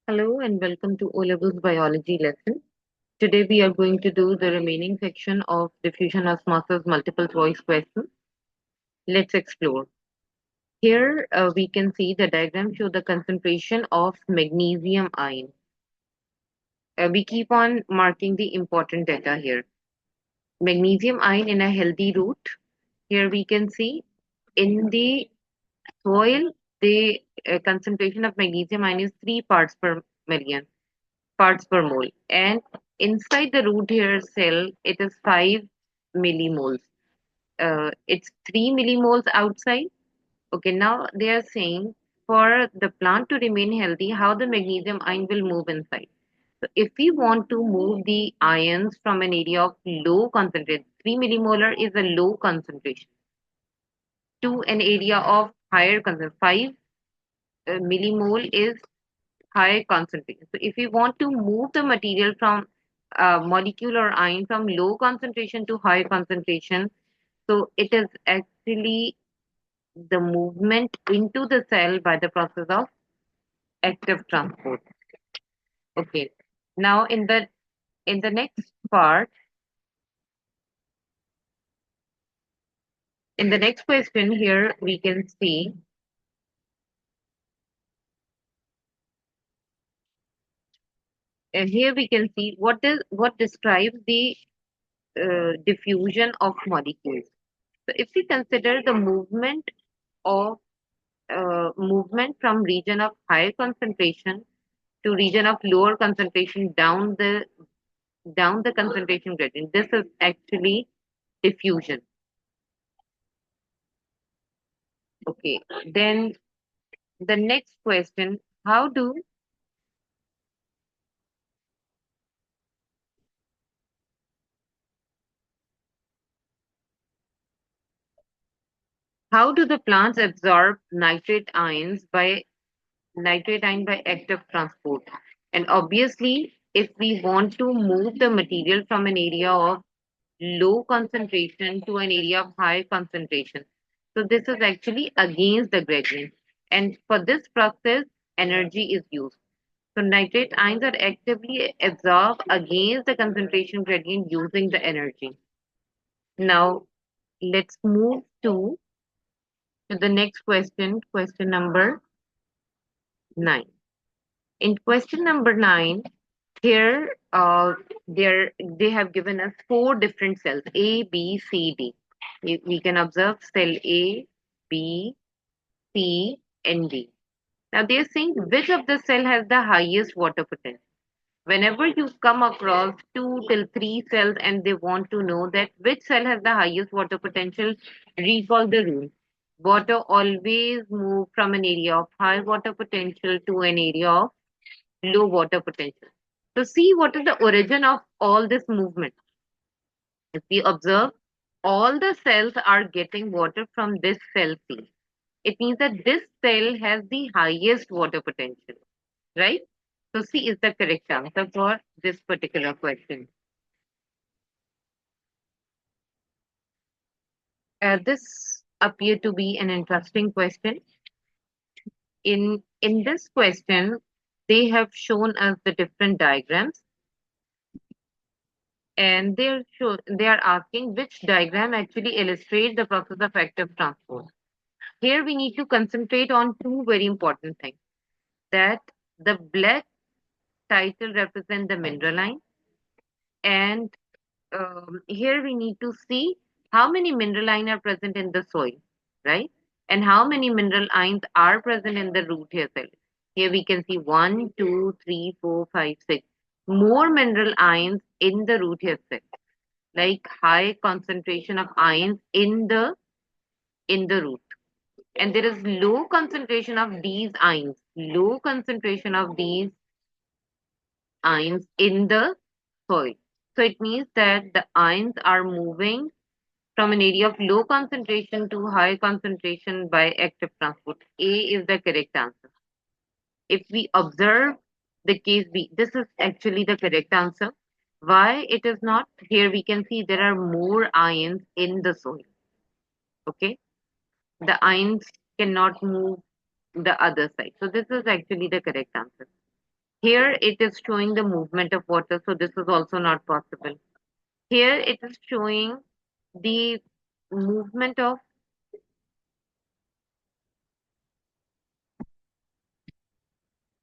Hello and welcome to O-Levels biology lesson. Today we are going to do the remaining section of diffusion osmosis multiple choice questions. Let's explore. Here we can see the diagram show the concentration of magnesium ion. We keep on marking the important data here. Magnesium ion in a healthy root. Here we can see in the soil the concentration of magnesium ion is 3 parts per million. Parts per mole. And inside the root hair cell, it is 5 millimoles. It's 3 millimoles outside. Okay, now they are saying for the plant to remain healthy, how the magnesium ion will move inside. So if we want to move the ions from an area of low concentration, 3 millimolar is a low concentration, to an area of higher concentration, 5 millimole is high concentration. So if we want to move the material from molecule or ion from low concentration to high concentration, so it is actually the movement into the cell by the process of active transport. Okay. Now in the next part, in the next question here, we can see here we can see what describes the diffusion of molecules. So if we consider the movement from region of higher concentration to region of lower concentration down the concentration gradient. This is actually diffusion. Okay. Then the next question: how do the plants absorb nitrate ion by active transport? And obviously, if we want to move the material from an area of low concentration to an area of high concentration. So this is actually against the gradient. And for this process, energy is used. So nitrate ions are actively absorbed against the concentration gradient using the energy. Now let's move to the next question, question number 9. In question number 9, here they have given us 4 different cells A, B, C, D. We can observe cell A, B, C, and D. Now they are saying which of the cell has the highest water potential. Whenever you come across 2 till 3 cells and they want to know that which cell has the highest water potential, recall the rule. Water always move from an area of high water potential to an area of low water potential. So see what is the origin of all this movement. If we observe, all the cells are getting water from this cell C. It means that this cell has the highest water potential, right? So C is the correct answer for this particular question. This appeared to be an interesting question. In this question, they have shown us the different diagrams, and they are asking which diagram actually illustrates the process of active transport. Here we need to concentrate on 2 very important things. That the black title represent the mineral line, and here we need to see how many mineral ions are present in the soil, right? And how many mineral ions are present in the root hair cell. Here we can see 1, 2, 3, 4, 5, 6 more mineral ions in the root hair cell, like high concentration of ions in the root. And there is low concentration of these ions in the soil. So it means that the ions are moving from an area of low concentration to high concentration by active transport. A is the correct answer. If we observe the case B, this is actually the correct answer. Why it is not? Here we can see there are more ions in the soil. Okay. The ions cannot move the other side. So this is actually the correct answer. Here it is showing the movement of water, so this is also not possible. Here it is showing the movement of,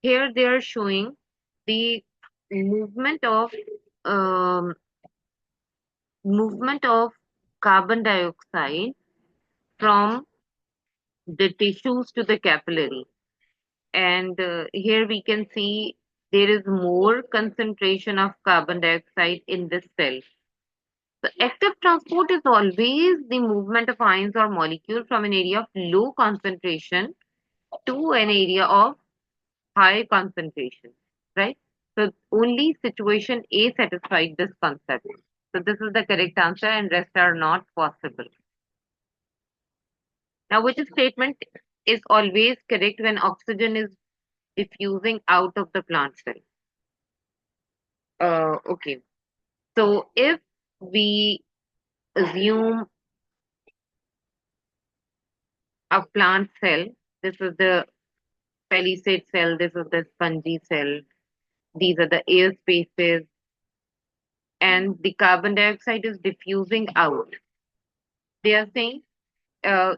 here they are showing the movement of um, movement of carbon dioxide from the tissues to the capillary. And here we can see there is more concentration of carbon dioxide in this cell. So active transport is always the movement of ions or molecules from an area of low concentration to an area of high concentration, right? So only situation A satisfied this concept. So this is the correct answer and rest are not possible. Now, which statement is always correct when oxygen is diffusing out of the plant cell? Okay. So if we assume a plant cell, this is the palisade cell, this is the spongy cell, these are the air spaces, and the carbon dioxide is diffusing out. They are saying uh,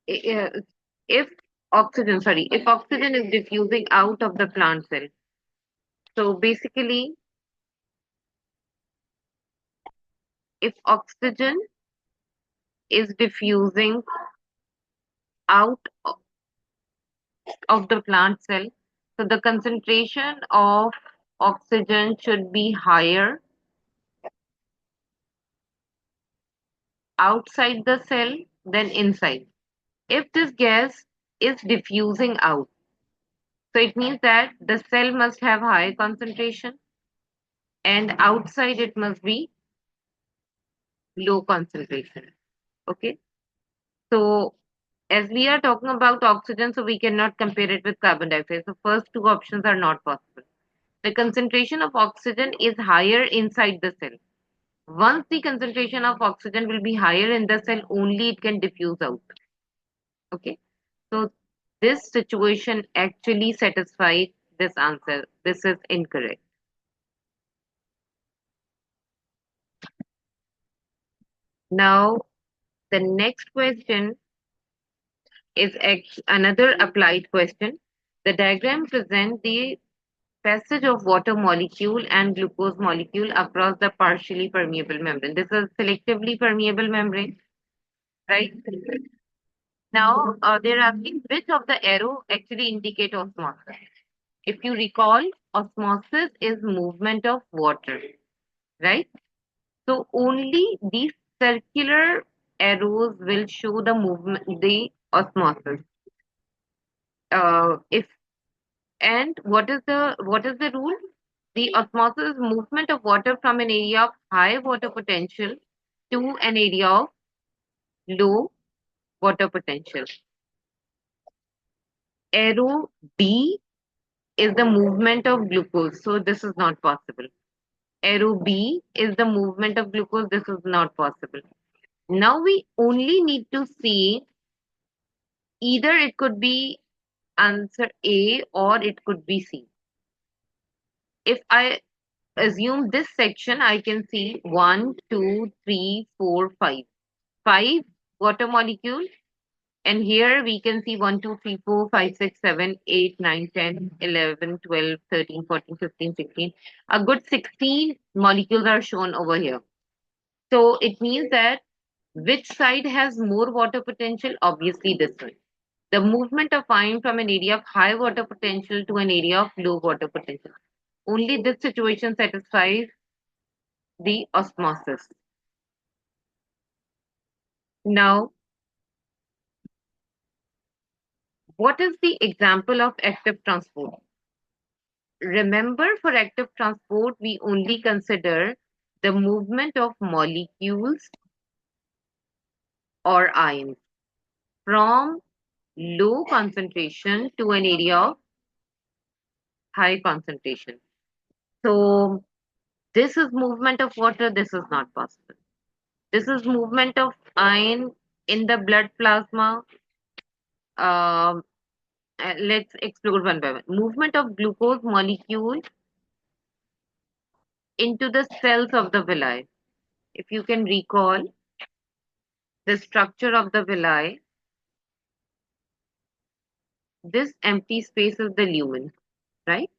if if oxygen is diffusing out of the plant cell, so basically, if oxygen is diffusing out of the plant cell, so the concentration of oxygen should be higher outside the cell than inside. If this gas is diffusing out, so it means that the cell must have high concentration and outside it must be low concentration. Okay. So as we are talking about oxygen, so we cannot compare it with carbon dioxide. So first two options are not possible. The concentration of oxygen is higher inside the cell. Once the concentration of oxygen will be higher in the cell, only it can diffuse out. Okay. So this situation actually satisfies this answer. This is incorrect. Now, the next question is another applied question. The diagram presents the passage of water molecule and glucose molecule across the partially permeable membrane. This is selectively permeable membrane, right? Now, they're asking which of the arrow actually indicate osmosis. If you recall, osmosis is movement of water, right? So only these circular arrows will show the movement, the osmosis. If and what is the rule? The osmosis is movement of water from an area of high water potential to an area of low water potential. Arrow B is the movement of glucose, so this is not possible. Arrow B is the movement of glucose, this is not possible. Now we only need to see either it could be answer A or it could be C. If I assume this section, I can see 1, 2, 3, 4, 5. 5 water molecules. And here we can see 1, 2, 3, 4, 5, 6, 7, 8, 9, 10, 11, 12, 13, 14, 15, 16. A good 16 molecules are shown over here. So it means that which side has more water potential? Obviously this one. The movement of ion from an area of high water potential to an area of low water potential. Only this situation satisfies the osmosis. Now, what is the example of active transport? Remember, for active transport, we only consider the movement of molecules or ions from low concentration to an area of high concentration. So, this is movement of water, this is not possible. This is movement of ion in the blood plasma. Um, let's explore one by one. Movement of glucose molecule into the cells of the villi. If you can recall the structure of the villi, this empty space is the lumen, right?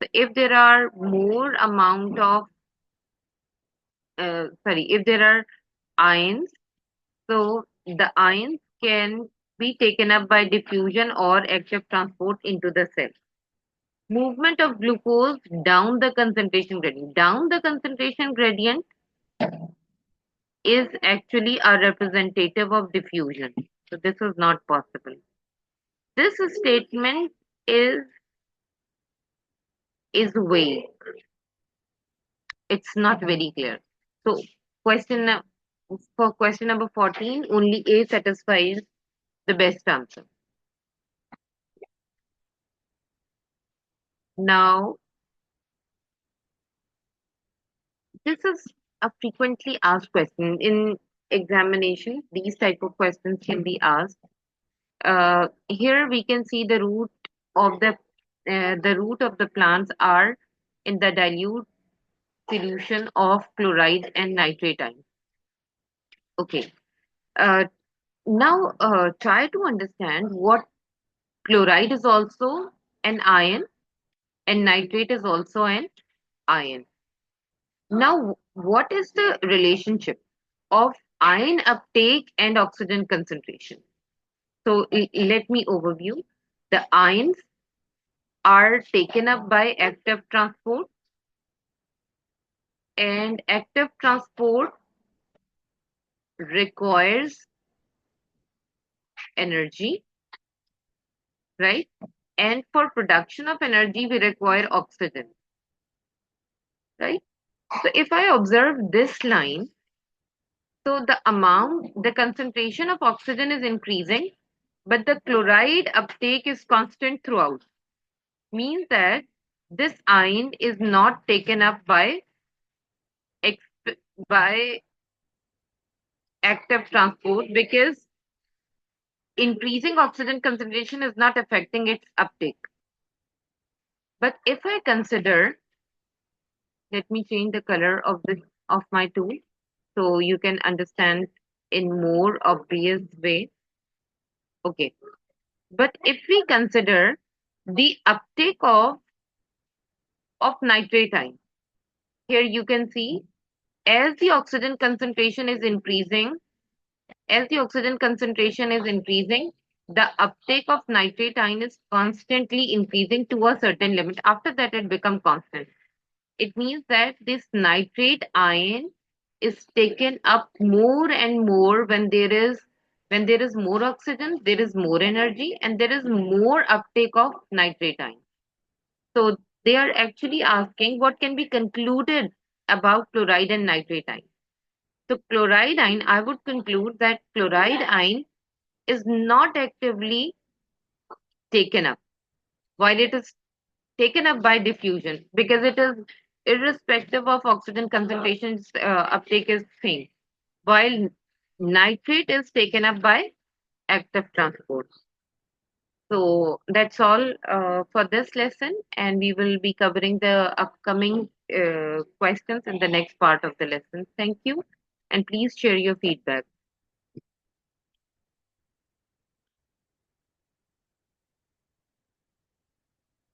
So if there are more amount of, if there are ions, so the ions can be taken up by diffusion or active transport into the cell. Movement of glucose down the concentration gradient. Down the concentration gradient is actually a representative of diffusion. So this is not possible. This statement is vague. It's not very clear. So question for question number 14, only A satisfies the best answer. Now, this is a frequently asked question in examination. These type of questions can be asked. Here we can see of the root of the plants are in the dilute solution of chloride and nitrate ion. Okay. Uh, Now try to understand what chloride is also an ion and nitrate is also an ion. Now, what is the relationship of ion uptake and oxygen concentration? So let me overview. The ions are taken up by active transport, and active transport requires energy, right? And for production of energy, we require oxygen, right? So if I observe this line, so the concentration of oxygen is increasing, but the chloride uptake is constant throughout. Means that this ion is not taken up by by active transport because increasing oxygen concentration is not affecting its uptake. But if I consider, let me change the color of my tool so you can understand in more obvious way. Okay. But if we consider the uptake of nitrate ion, here you can see as the oxygen concentration is increasing, as the oxygen concentration is increasing, the uptake of nitrate ion is constantly increasing to a certain limit. After that, it becomes constant. It means that this nitrate ion is taken up more and more when there is more oxygen, there is more energy, and there is more uptake of nitrate ion. So they are actually asking what can be concluded about chloride and nitrate ion. So chloride ion, I would conclude that chloride ion is not actively taken up, while it is taken up by diffusion because it is irrespective of oxygen concentrations, uptake is same, while nitrate is taken up by active transport. So that's all for this lesson, and we will be covering the upcoming questions in the next part of the lesson. Thank you, and please share your feedback.